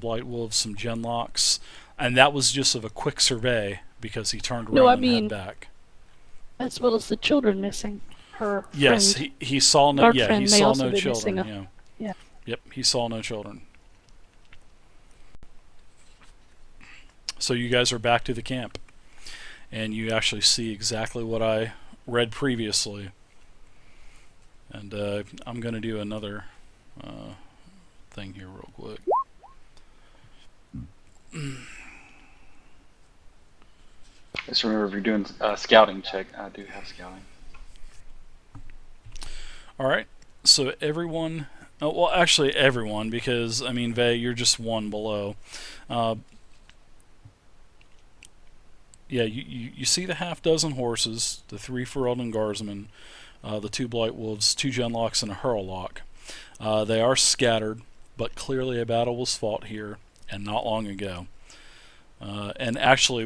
blight wolves, some genlocks, and that was just of a quick survey because he turned No, I around and head mean, back. as well as the children missing. Her Yes, friend, he saw no. dark Yeah, he friend, may saw also no be missing. children. Yeah. Yeah. Yep, he saw no children. So you guys are back to the camp, and you actually see exactly what I read previously. And I'm going to do another thing here real quick. Just remember, if you're doing a scouting check, I do have scouting. All right. So everyone, well, actually everyone, because I mean, Vey, you're just one below. Uh, yeah, you see the half dozen horses, the 3 Ferelden guardsmen, the 2 blight wolves, 2 genlocks, and a hurlock. They are scattered, but clearly a battle was fought here, and not long ago. And actually,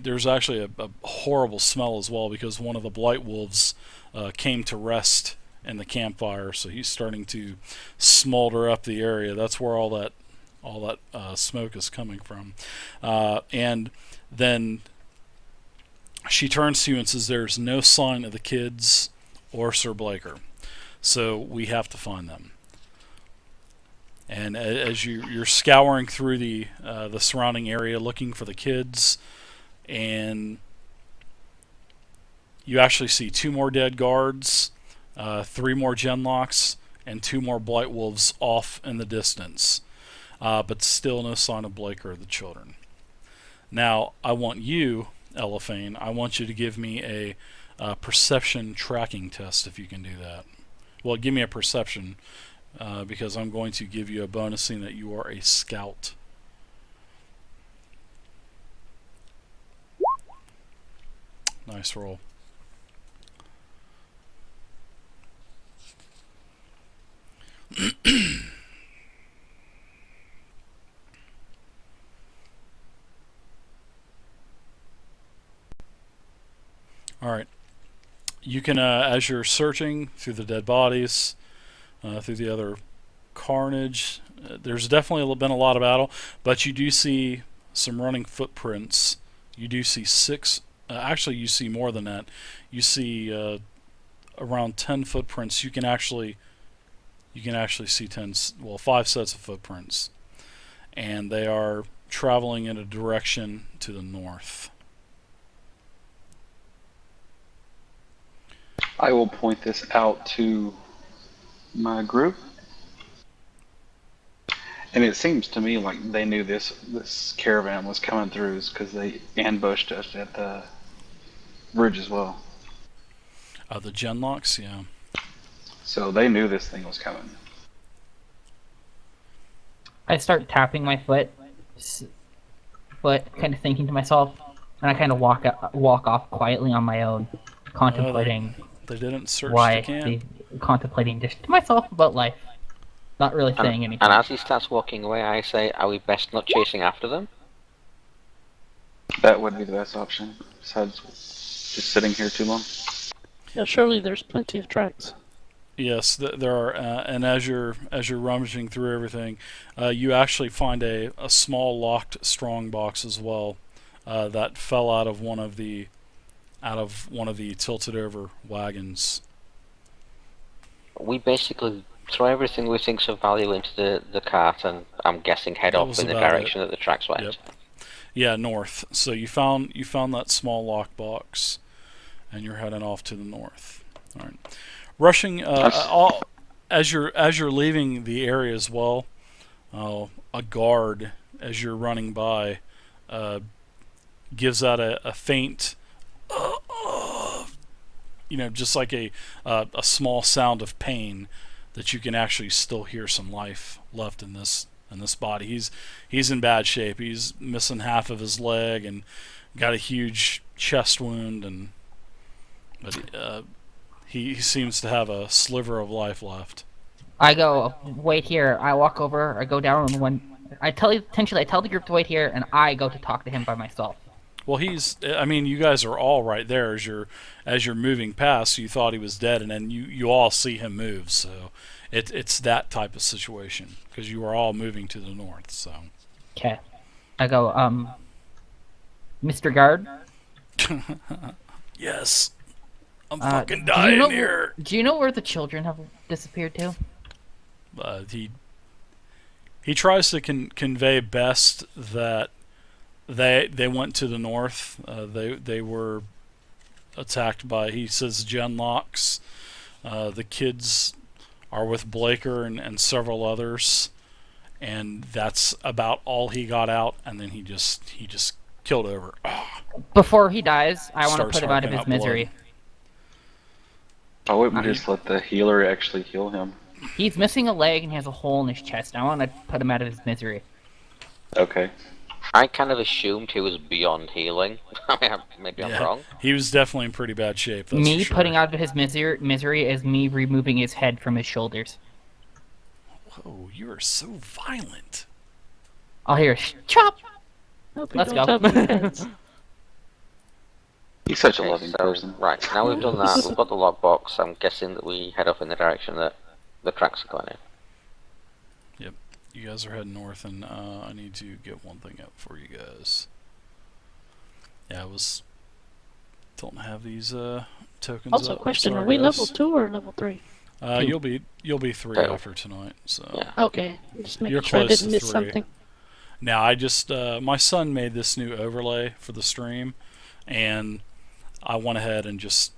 there's actually a horrible smell as well because one of the blight wolves came to rest in the campfire, so he's starting to smolder up the area. That's where all that smoke is coming from. And then she turns to you and says, "There's no sign of the kids or Sir Blaker, so we have to find them." And as you're scouring through the surrounding area looking for the kids, and you actually see 2 more dead guards, 3 more genlocks, and 2 more blight wolves off in the distance, but still no sign of Blake or the children. Now I want you, Elephane, I want you to give me a perception tracking test if you can do that. Well, give me a perception. Because I'm going to give you a bonus seeing that you are a scout. Nice roll. Alright. You can, as you're searching through the dead bodies, through the other carnage, there's definitely been a lot of battle, but you do see some running footprints. You do see 6, actually you see more than that. You see around 10 footprints. You can actually see 5 sets of footprints, and they are traveling in a direction to the north. I will point this out to my group, and it seems to me like they knew this caravan was coming through because they ambushed us at the bridge as well. The genlocks, yeah. So they knew this thing was coming. I start tapping my foot, but kind of thinking to myself, and I kind of walk off quietly on my own, contemplating They didn't search why the camp. contemplating just to myself about life, not really saying anything. And as he starts walking away, I say, "Are we best not chasing after them?" That would be the best option, besides just sitting here too long. Yeah, surely there's plenty of tracks. Yes, there are, and as you're rummaging through everything, you actually find a small locked strong box as well that fell out of one of the tilted over wagons. We basically throw everything we think's of value into the cart, and I'm guessing head That off was in the about direction it. that the tracks went. Yep. Yeah, north. So you found that small locked box, and you're heading off to the north. All right. Rushing as you're leaving the area as well, a guard as you're running by gives out a faint, just like a small sound of pain that you can actually still hear some life left in this body. He's in bad shape. He's missing half of his leg and got a huge chest wound, but he seems to have a sliver of life left. I go, wait here. I walk over. I go down, and I tell the group to wait here, and I go to talk to him by myself. Well, he's. I mean, you guys are all right there as you're moving past. You thought he was dead, and then you all see him move. So, it's that type of situation because you are all moving to the north. So, Okay. I go, Mr. Guard, yes, I'm uh, fucking do you dying know here. do you know where the children have disappeared to? He tries to convey best that they went to the north. They were attacked by, he says, Genlocks. The kids are with Blaker and several others, and that's about all he got out. And then he just killed over. Before he dies, I want to Starts put him out of harking his up blood. misery. I wouldn't just let the healer actually heal him. He's missing a leg and he has a hole in his chest. I want to put him out of his misery. Okay. I kind of assumed he was beyond healing. I mean, maybe I'm Yeah, wrong. he was definitely in pretty bad shape. That's Me for sure. putting out of his misery is me removing his head from his shoulders. Whoa, you are so violent. I'll hear chop. Hope Let's you go. don't have heads. He's such a Okay, loving so, person. right, now we've done that, we've got the logbox, I'm guessing that we head off in the direction that the tracks are going in. You guys are heading north, and I need to get one thing up for you guys. Yeah, don't have these tokens Also, up. question: Sorry, Are we guys. level 2 or level 3? You'll be 3 Oh. after tonight. So Yeah. Okay, just making You're sure I close didn't to miss 3. something. now I just my son made this new overlay for the stream, and I went ahead and just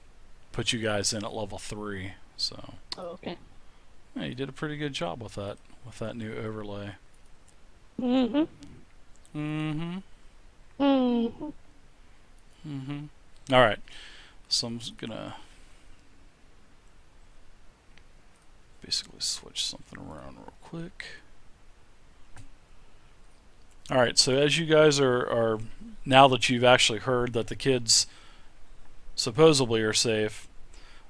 put you guys in at level 3. So Oh, okay. yeah, you did a pretty good job with that new overlay. Mm-hmm. Mm-hmm. Mm-hmm. Mm-hmm. All right. So I'm just gonna basically switch something around real quick. All right. So as you guys are now that you've actually heard that the kids supposedly are safe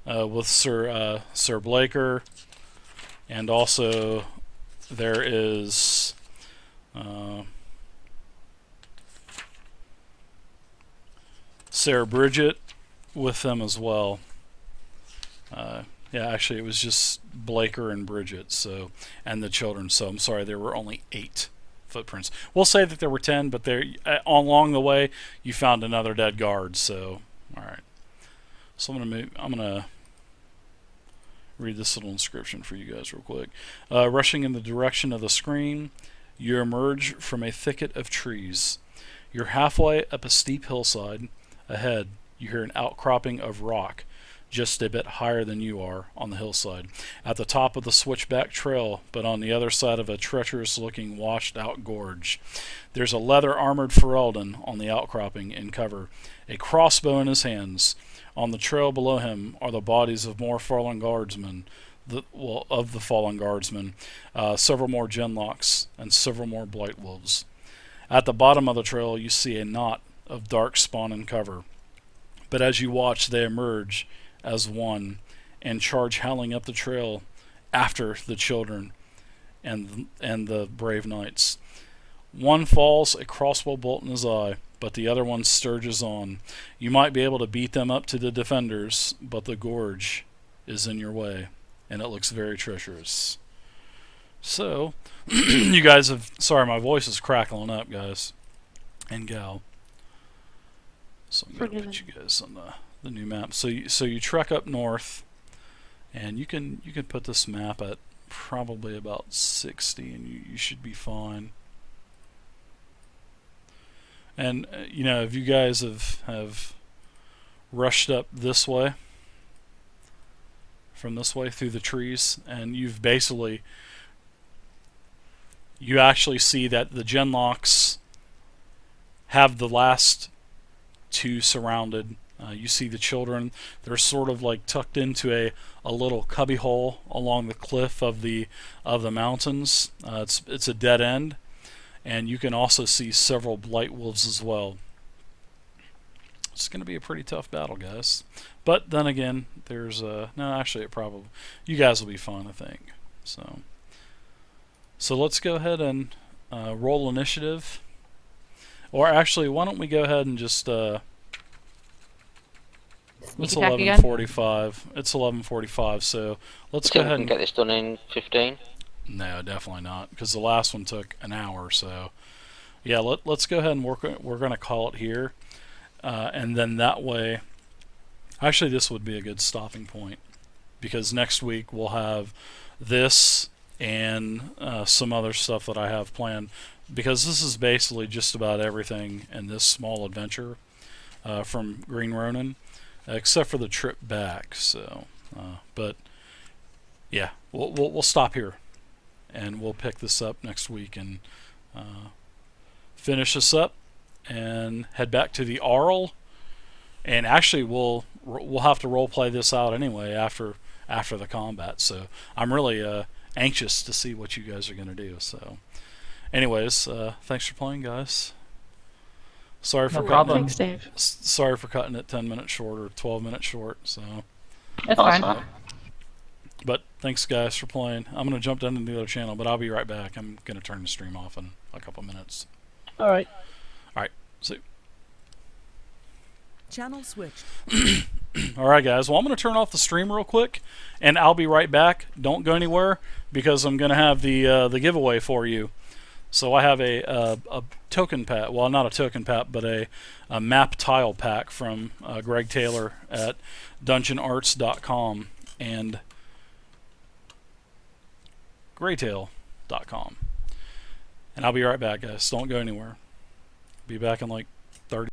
with Sir Blaker, and also there is. Sarah Bridget with them as well. Yeah, actually, it was just Blaker and Bridget, so, and the children. So I'm sorry, there were only 8 footprints. We'll say that there were 10, but there along the way you found another dead guard. So, all right. So I'm gonna read this little inscription for you guys real quick. Rushing in the direction of the screen, you emerge from a thicket of trees. You're halfway up a steep hillside. Ahead, you hear an outcropping of rock, just a bit higher than you are on the hillside, at the top of the switchback trail, but on the other side of a treacherous-looking washed-out gorge. There's a leather-armored Ferelden on the outcropping in cover, a crossbow in his hands. On the trail below him are the bodies of more fallen guardsmen, several more Genlocks, and several more Blight Wolves. At the bottom of the trail, you see a knot of dark spawn and cover, but as you watch, they emerge as one and charge howling up the trail after the children and the brave knights. One falls, a crossbow bolt in his eye, but the other one sturges on. You might be able to beat them up to the defenders, but the gorge is in your way, and it looks very treacherous. So, you guys have... Sorry, my voice is crackling up, guys and gal. So I'm going to put you guys on the new map. So you trek up north, and you can put this map at probably about 60, and you should be fine. And if you guys have rushed up this way, from this way through the trees, and you actually see that the Genlocks have the last 2 surrounded. You see the children. They're sort of like tucked into a little cubby hole along the cliff of the mountains. It's a dead end, and you can also see several Blight Wolves as well. It's going to be a pretty tough battle, guys. But then again, there's you guys will be fine, I think. So let's go ahead and roll initiative. Or actually, why don't we go ahead and just Sneak it's attack again? 11:45. It's 11:45. So let's go Think we ahead can and get this done in 15? no, definitely not, because the last one took an hour. So yeah, let's go ahead and we're going to call it here, and then that way, actually, this would be a good stopping point because next week we'll have this and some other stuff that I have planned. Because this is basically just about everything in this small adventure from Green Ronin, except for the trip back. So, but yeah, we'll stop here, and we'll pick this up next week and finish this up, and head back to the Arl. And actually, we'll have to role play this out anyway after the combat. So I'm really anxious to see what you guys are gonna do. So, anyways, thanks for playing, guys. Sorry for No problem. Thanks, Dave. sorry for cutting it 10 minutes short or 12 minutes short. So, That's Oh, that's fine. fine. but thanks guys for playing. I'm gonna jump down to the other channel, but I'll be right back. I'm gonna turn the stream off in a couple minutes. All right. So, Channel switched. all right, guys. Well, I'm gonna turn off the stream real quick, and I'll be right back. Don't go anywhere because I'm gonna have the giveaway for you. So I have a token pack. Well, not a token pack, but a map tile pack from Greg Taylor at dungeonarts.com and graytail.com. And I'll be right back, guys. Don't go anywhere. Be back in like 30